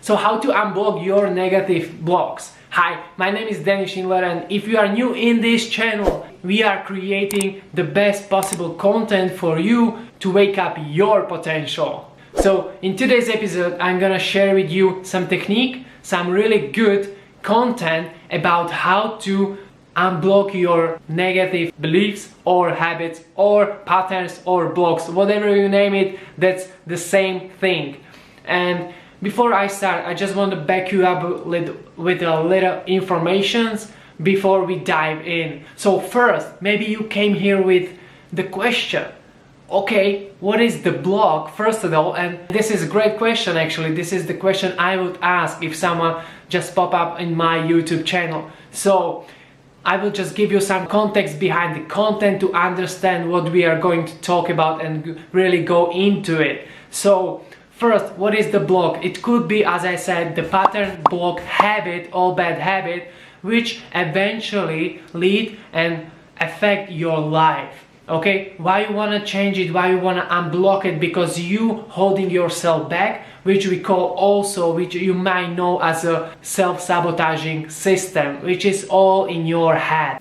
So how to unblock your negative blocks. Hi, my name is Danny Schindler, and if you are new in this channel, we are creating the best possible content for you to wake up your potential. So in today's episode, I'm gonna share with you some technique, some really good content about how to unblock your negative beliefs or habits or patterns or blocks, whatever you name it, that's the same thing. And before I start, I just want to back you up with a little information before we dive in. So first, maybe you came here with the question, okay, what is the block first of all? And this is a great question actually. This is the question I would ask if someone just pop up in my YouTube channel. So I will just give you some context behind the content to understand what we are going to talk about and really go into it. So first, what is the block? It could be, as I said, the pattern, block, habit, all bad habit, which eventually lead and affect your life. Okay, why you want to change it, why you want to unblock it? Because you holding yourself back, which we call also, which you might know as a self-sabotaging system, which is all in your head.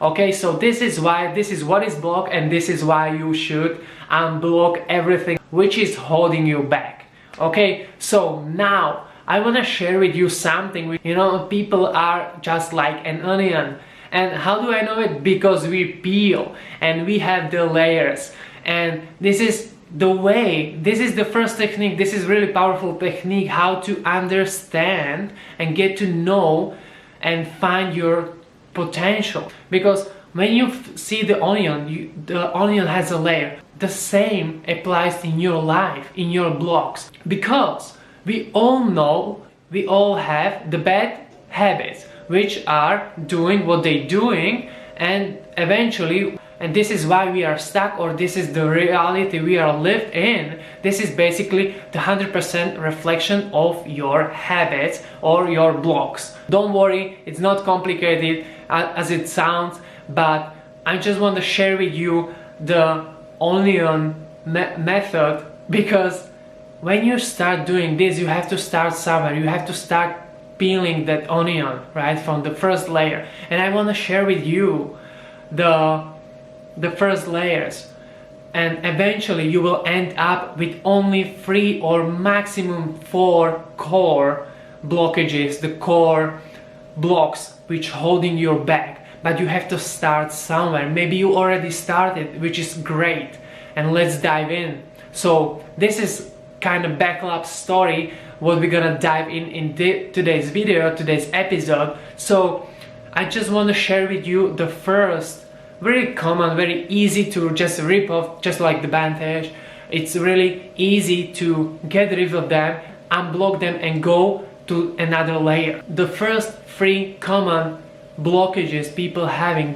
Okay, so this is what is blocked, and this is why you should unblock everything which is holding you back. Okay, so now I want to share with you something. You know, people are just like an onion. And how do I know it? Because we peel and we have the layers, and this is the way, this is the first technique, this is really powerful technique, how to understand and get to know and find your potential. Because when you see the onion, the onion has a layer. The same applies in your life, in your blocks, because we all know, we all have the bad habits which are doing what they're doing, and eventually, and this is why we are stuck, or this is the reality we are lived in. This is basically the 100% reflection of your habits or your blocks. Don't worry, it's not complicated as it sounds, but I just want to share with you the onion method, because when you start doing this, you have to start somewhere. You have to start peeling that onion, right, from the first layer. And I want to share with you the first layers, and eventually you will end up with only 3 or maximum 4 core blockages, the core blocks which holding you back. But you have to start somewhere. Maybe you already started, which is great, and let's dive in. So this is kind of backup story what we're gonna dive in today's video, today's episode. So I just want to share with you the first very common, very easy to just rip off, just like the bandage. It's really easy to get rid of them, unblock them, and go to another layer. The first 3 common blockages people having,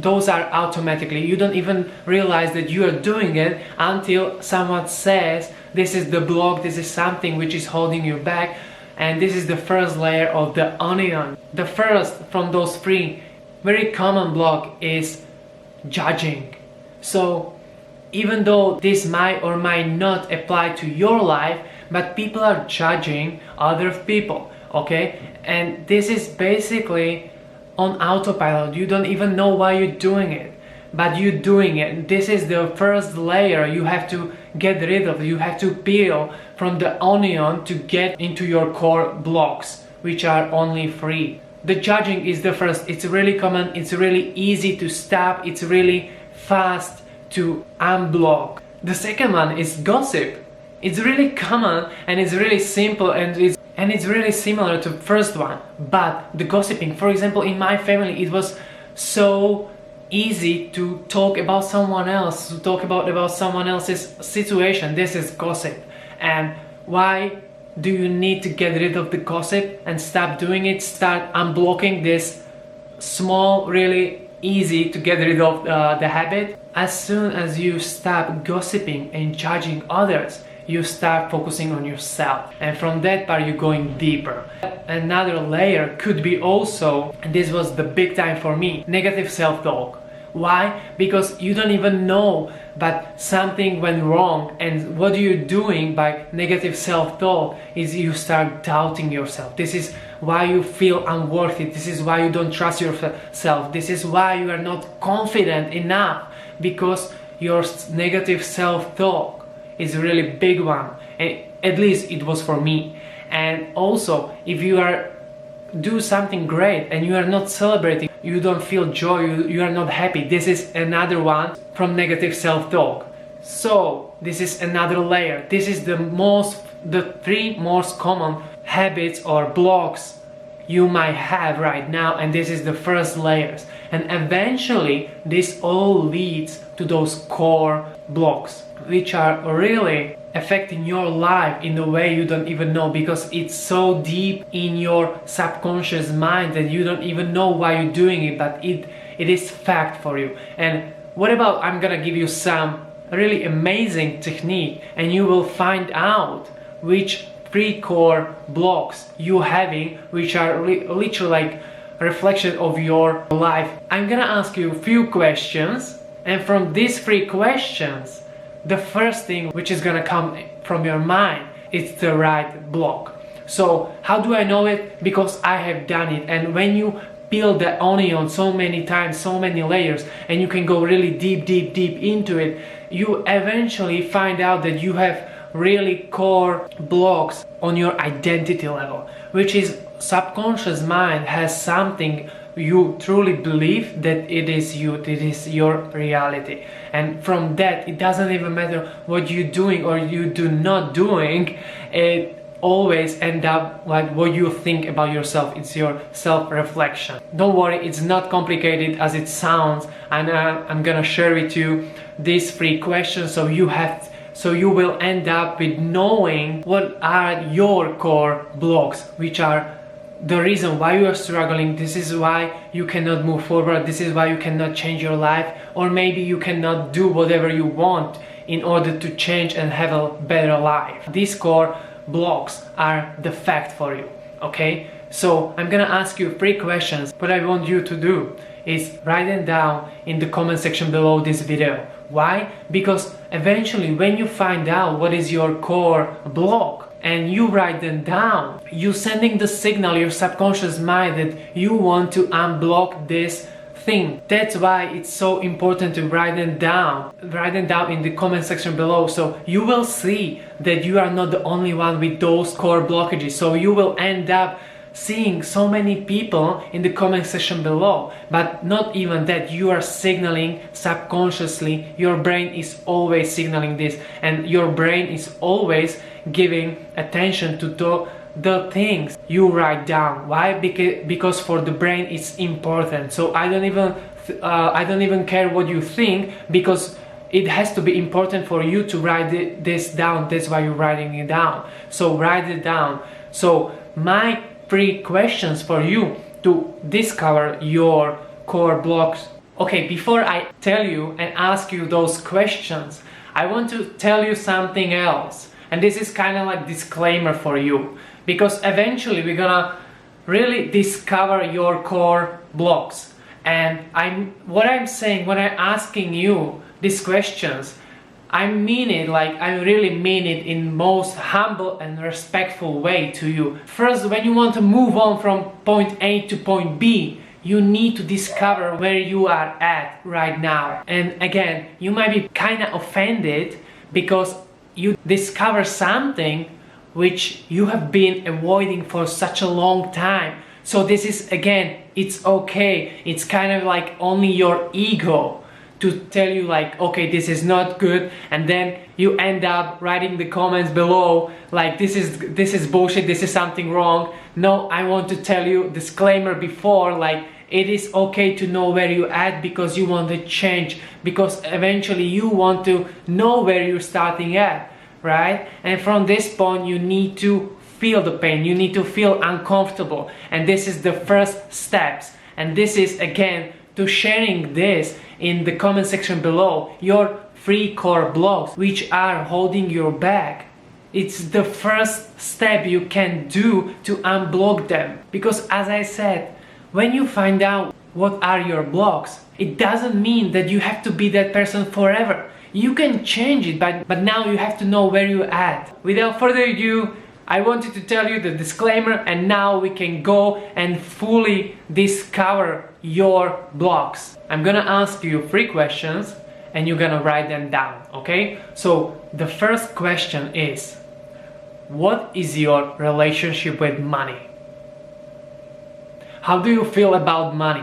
those are automatically, you don't even realize that you are doing it until someone says this is the block, this is something which is holding you back, and this is the first layer of the onion. The first from those 3 very common block is judging. So even though this might or might not apply to your life, but people are judging other people, okay? And this is basically on autopilot. You don't even know why you're doing it, but you're doing it. This is the first layer you have to get rid of. You have to peel from the onion to get into your core blocks, which are only 3. The judging is the first. It's really common, it's really easy to stop, it's really fast to unblock. The second one is gossip. It's really common and it's really simple, and it's really similar to the first one. But the gossiping, for example, in my family, it was so easy to talk about someone else, to talk about someone else's situation. This is gossip. And why do you need to get rid of the gossip and stop doing it? Start unblocking this small, really easy to get rid of the habit. As soon as you stop gossiping and judging others, you start focusing on yourself, and from that part you're going deeper. Another layer could be also, and this was the big time for me, negative self-talk. Why? Because you don't even know but something went wrong. And what you're doing by negative self-talk is you start doubting yourself. This is why you feel unworthy. This is why you don't trust yourself. This is why you are not confident enough, because your negative self-talk is a really big one. And at least it was for me. And also, if you do something great and you are not celebrating, you don't feel joy, you are not happy. This is another one from negative self-talk. So this is another layer. This is the three most common habits or blocks you might have right now, and this is the first layers. And eventually this all leads to those core blocks, which are really affecting your life in a way you don't even know, because it's so deep in your subconscious mind that you don't even know why you're doing it, but it is fact for you. And what about, I'm gonna give you some really amazing technique, and you will find out which three core blocks you having, which are literally like a reflection of your life. I'm gonna ask you a few questions, and from these three questions, the first thing which is gonna come from your mind is the right block. So how do I know it? Because I have done it. And when you peel the onion so many times, so many layers, and you can go really deep into it, you eventually find out that you have really core blocks on your identity level, which is subconscious mind has something you truly believe that it is you, it is your reality. And from that, it doesn't even matter what you're doing or you do not doing, it always end up like what you think about yourself. It's your self-reflection. Don't worry, it's not complicated as it sounds, and I'm gonna share with you these three questions so you will end up with knowing what are your core blocks, which are the reason why you are struggling. This is why you cannot move forward. This is why you cannot change your life, or maybe you cannot do whatever you want in order to change and have a better life. These core blocks are the fact for you, okay? So I'm gonna ask you three questions. What I want you to do is write them down in the comment section below this video. Why? Because eventually when you find out what is your core block and you write them down, you sending the signal, your subconscious mind, that you want to unblock this thing. That's why it's so important to write them down in the comment section below, so you will see that you are not the only one with those core blockages. So you will end up seeing so many people in the comment section below, but not even that, you are signaling subconsciously. Your brain is always signaling this, and your brain is always giving attention to the things you write down. Why? Because for the brain it's important. So I don't even care what you think, because it has to be important for you to write this down. That's why you're writing it down. So write it down. So my three questions for you to discover your core blocks. Okay, before I tell you and ask you those questions, I want to tell you something else. And this is kind of like disclaimer for you, because eventually we're gonna really discover your core blocks. And what I'm saying, when I'm asking you these questions, I mean it, like I really mean it in most humble and respectful way to you. First, when you want to move on from point A to point B, you need to discover where you are at right now. And again, you might be kind of offended because you discover something which you have been avoiding for such a long time. So this is, again, it's okay. It's kind of like only your ego to tell you like, okay, this is not good, and then you end up writing the comments below like this is bullshit, this is something wrong. No, I want to tell you, disclaimer before, like it is okay to know where you're at, because you want to change, because eventually you want to know where you're starting at, right? And from this point you need to feel the pain, you need to feel uncomfortable, and this is the first steps. And this is, again, to sharing this in the comment section below, your three core blocks which are holding you back. It's the first step you can do to unblock them, because as I said, when you find out what are your blocks, it doesn't mean that you have to be that person forever. You can change it, but now you have to know where you're at. Without further ado, I wanted to tell you the disclaimer, and now we can go and fully discover your blocks. I'm gonna ask you 3 questions and you're gonna write them down, okay? So the first question is, what is your relationship with money? How do you feel about money?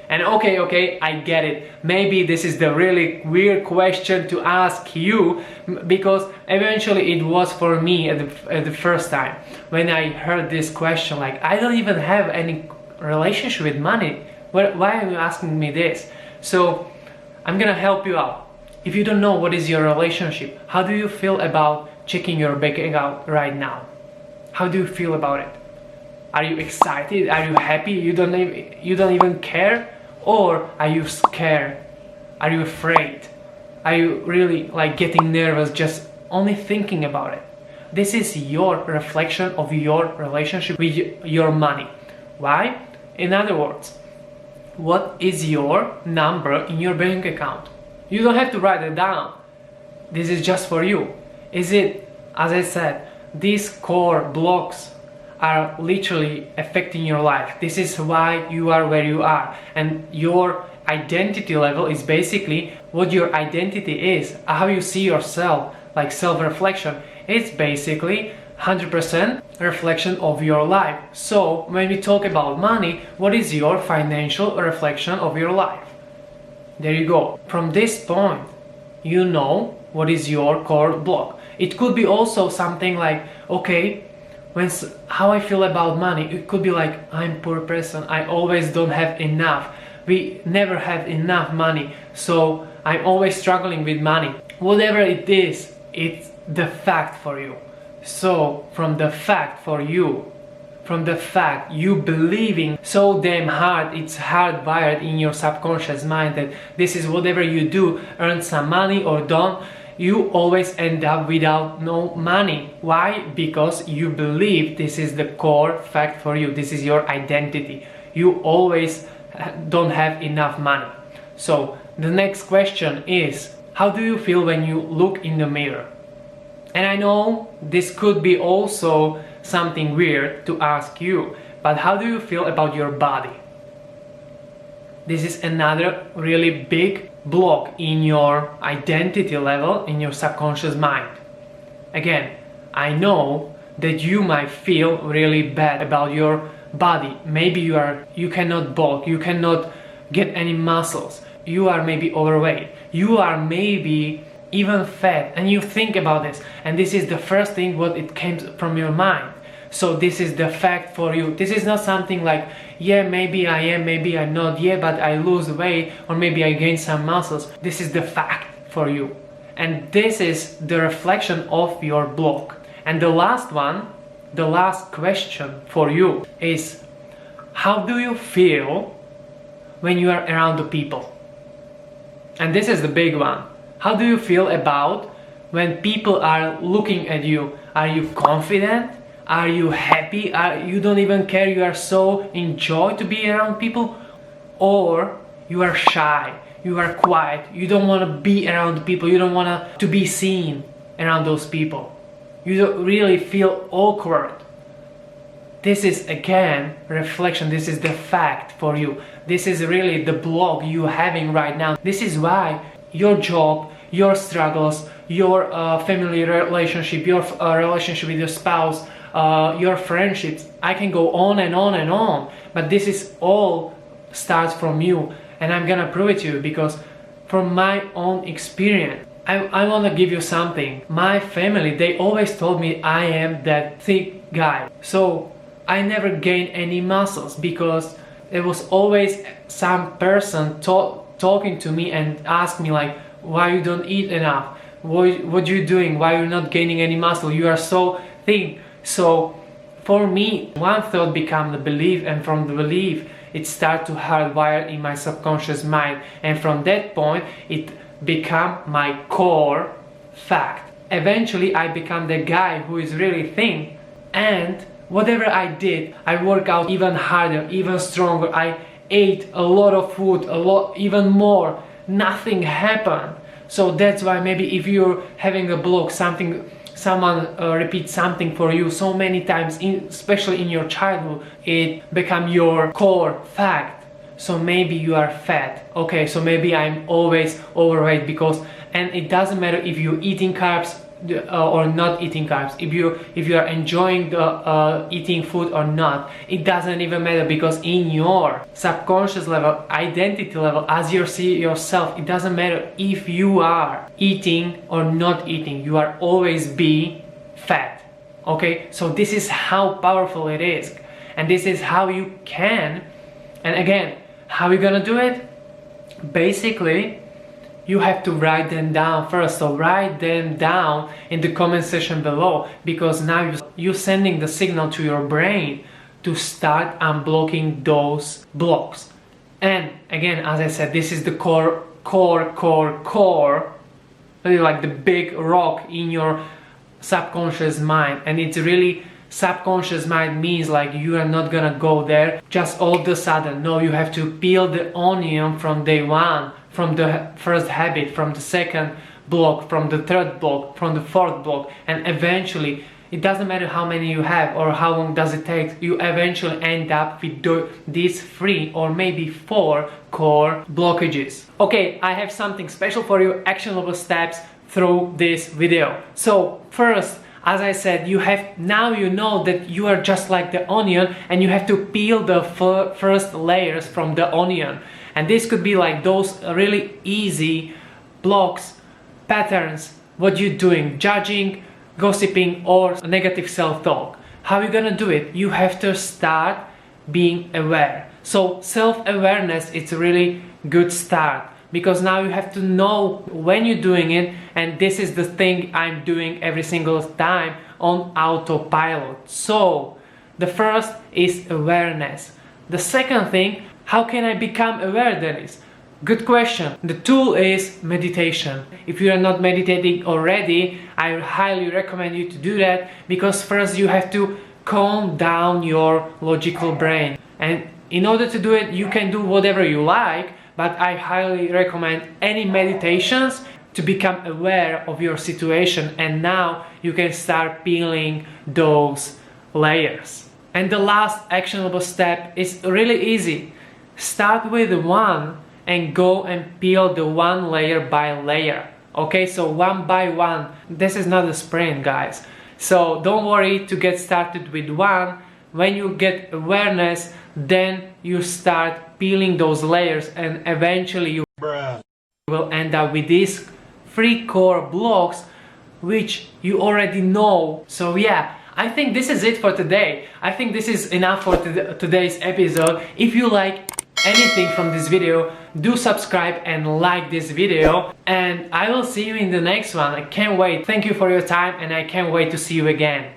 And okay, I get it. Maybe this is the really weird question to ask you, because eventually it was for me at the first time. When I heard this question, like, I don't even have any relationship with money. Why are you asking me this? So I'm gonna help you out. If you don't know what is your relationship, how do you feel about checking your bank account right now? How do you feel about it? Are you excited? Are you happy? You don't even care? Or are you scared? Are you afraid? Are you really like getting nervous just only thinking about it? This is your reflection of your relationship with your money. Why? In other words, what is your number in your bank account? You don't have to write it down. This is just for you. Is it, as I said, these core blocks are literally affecting your life. This is why you are where you are, and your identity level is basically what your identity is, how you see yourself, like self-reflection. It's basically 100% reflection of your life. So when we talk about money, what is your financial reflection of your life? There you go. From this point, you know what is your core block. It could be also something like, okay, how I feel about money. It could be like, I'm a poor person, I always don't have enough. We never have enough money, so I'm always struggling with money. Whatever it is, it's the fact for you. So from the fact for you, from the fact you believing so damn hard, it's hardwired in your subconscious mind that this is whatever you do, earn some money or don't, you always end up without no money. Why? Because you believe this is the core fact for you. This is your identity. You always don't have enough money. So the next question is, how do you feel when you look in the mirror? And I know this could be also something weird to ask you, but how do you feel about your body? This is another really big block in your identity level, in your subconscious mind. Again, I know that you might feel really bad about your body. Maybe you cannot bulk, you cannot get any muscles, you are maybe overweight, you are maybe even fat, and you think about this, and this is the first thing what it came from your mind. So this is the fact for you. This is not something like, yeah, maybe I am, maybe I'm not, yeah, but I lose weight, or maybe I gain some muscles. This is the fact for you. And this is the reflection of your block. And the last one, the last question for you is, how do you feel when you are around the people? And this is the big one. How do you feel about when people are looking at you? Are you confident? Are you happy? You don't even care, you are so enjoy to be around people? Or you are shy, you are quiet, you don't want to be around people, you don't want to be seen around those people. You don't really feel awkward. This is again reflection, this is the fact for you. This is really the block you're having right now. This is why your job, your struggles, your family relationship, your relationship with your spouse, your friendships, I can go on and on and on, but this is all starts from you, and I'm gonna prove it to you, because from my own experience, I want to give you something. My family, they always told me I am that thick guy, so I never gained any muscles, because there was always some person talking to me and ask me like, why you don't eat enough, what you doing, why you're not gaining any muscle, you are so thin. So for me, one thought became the belief, and from the belief it started to hardwire in my subconscious mind, and from that point it became my core fact. Eventually I became the guy who is really thin, and whatever I did, I work out even harder, even stronger, I ate a lot of food, even more, nothing happened. So that's why maybe if you're having a block, someone repeats something for you so many times, especially in your childhood, it become your core fact. So maybe you are fat. Okay, so maybe I'm always overweight because, and it doesn't matter if you're eating carbs or not eating carbs, if you are enjoying the eating food or not, it doesn't even matter, because in your subconscious level, identity level, as you see yourself, it doesn't matter if you are eating or not eating, you are always be fat. Okay, so this is how powerful it is, and this is how you can, and again, how are you gonna do it? Basically, you have to write them down first. So write them down in the comment section below, because now you're sending the signal to your brain to start unblocking those blocks. And again, as I said, this is the core, really like the big rock in your subconscious mind. And it's really, subconscious mind means like you are not gonna go there just all of a sudden. No, you have to peel the onion from day one, from the first habit, from the second block, from the third block, from the fourth block, and eventually, it doesn't matter how many you have or how long does it take, you eventually end up with these 3 or maybe 4 core blockages. Okay, I have something special for you, actionable steps through this video. So first, as I said, now you know that you are just like the onion, and you have to peel the first layers from the onion. And this could be like those really easy blocks, patterns, what you're doing, judging, gossiping, or negative self-talk. How are you gonna do it? You have to start being aware. So self-awareness, it's a really good start, because now you have to know when you're doing it, and this is the thing I'm doing every single time on autopilot. So the first is awareness. The second thing, how can I become aware, Dennis? Good question. The tool is meditation. If you are not meditating already, I highly recommend you to do that, because first you have to calm down your logical brain. And in order to do it, you can do whatever you like, but I highly recommend any meditations to become aware of your situation, and now you can start peeling those layers. And the last actionable step is really easy. Start with one and go and peel the one layer by layer. Okay, so one by one. This is not a sprint, guys. So don't worry to get started with one. When you get awareness, then you start peeling those layers, and eventually you will end up with these 3 core blocks which you already know. So yeah, I think this is it for today. I think this is enough for today's episode. If you like anything from this video, do subscribe and like this video, and I will see you in the next one. I can't wait. Thank you for your time, and I can't wait to see you again.